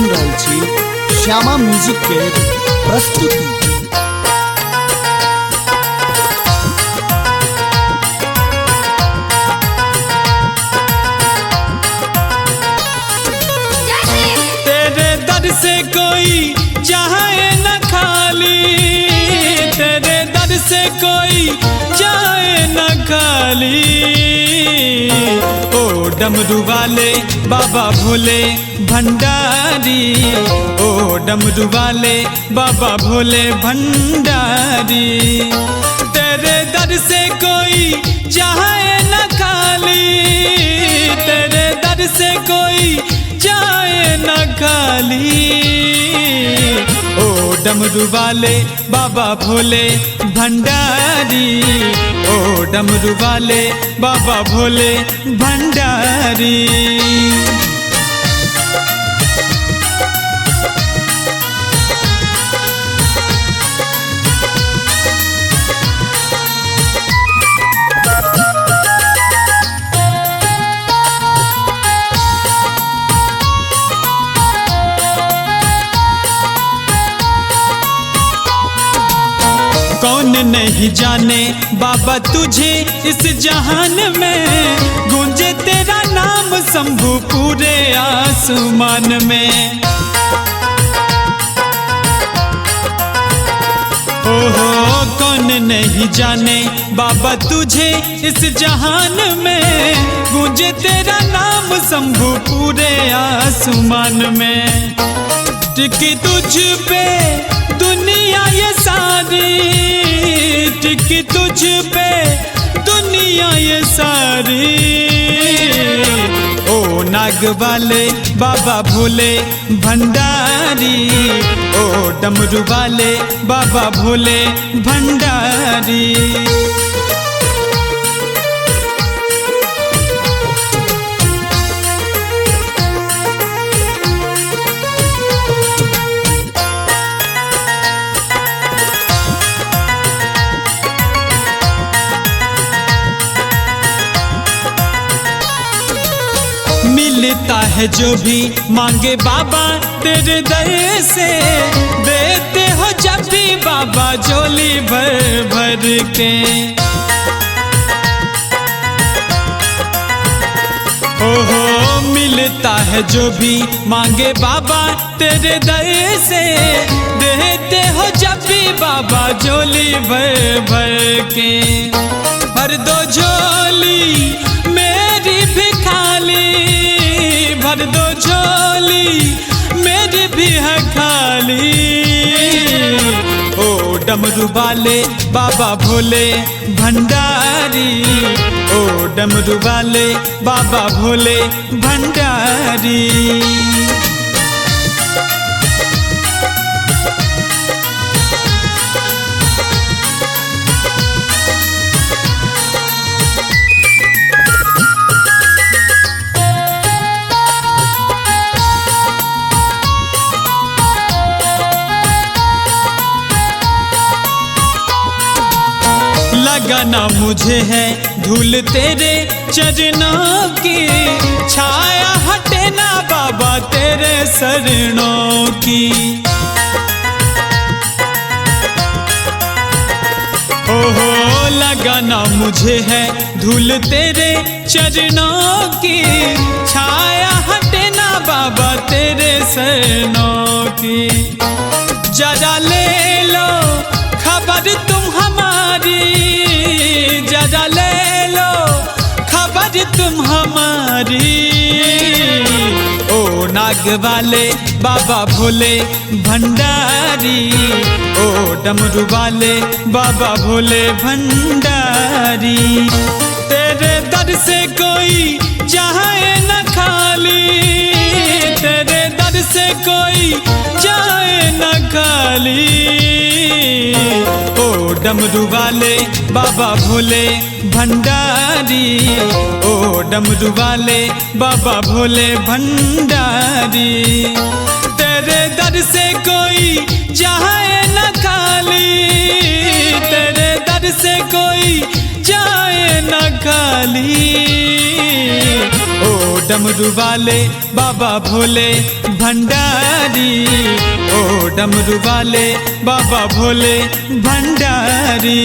सुन रहल छी श्यामा म्यूजिक के प्रस्तुति। तेरे दर से कोई जाए न खाली, तेरे दर से कोई जाए न खाली। ओ डमरू वाले बाबा भोले भंडारी, ओ डमरू वाले बाबा भोले भंडारी। तेरे दर से कोई जाए न खाली, तेरे दर से कोई जाए न खाली। ओ डमरू वाले बाबा भोले भंडारी, ओ डमरू वाले बाबा भोले भंडारी। कौन नहीं जाने बाबा तुझे इस जहान में, गूंजे तेरा नाम शंभू पूरे आसमान में। ओहो कौन नहीं जाने बाबा तुझे इस जहान में, गूंजे तेरा नाम शंभू पूरे आसमान में। टिकी तुझ पे दुनिया ये सारी, टिकी तुझ पे दुनिया ये सारी। ओ नाग वाले बाबा भोले भंडारी, ओ डमरू वाले बाबा भोले भंडारी। मिलता है जो भी मांगे बाबा तेरे दर से, देते हो जब भी बाबा झोली भर भर के। ओहो मिलता है जो भी मांगे बाबा तेरे दर से, देते हो जब भी बाबा झोली भर भर के। भर दो झोली मेरी भी खाली, भर दो झोली मेरी भी है खाली। ओ डमरू वाले बाबा भोले भंडारी, ओ डमरू वाले बाबा भोले भंडारी। लगाना मुझे है धूल तेरे चरणों की, छाया हटे ना बाबा तेरे शरणों की। ओहो लगाना मुझे है धूल तेरे चरणों की, छाया हटे ना बाबा तेरे शरणों की। जरा ले लो खबर तुम हमारी, जरा ले लो खबर तुम हमारी। ओ नाग वाले बाबा भोले भंडारी, ओ डमरू वाले बाबा भोले भंडारी। तेरे दर से कोई जाए न खाली, तेरे दर से कोई जाए न खाली। ओ डमरू वाले बाबा भोले भंडारी, ओ डमरू वाले बाबा भोले भंडारी। तेरे दर से कोई जाए न खाली, तेरे दर से कोई जाए न खाली। ओ डमरू वाले बाबा भोले भंडारी, ओ डमरू वाले बाबा भोले भंडारी।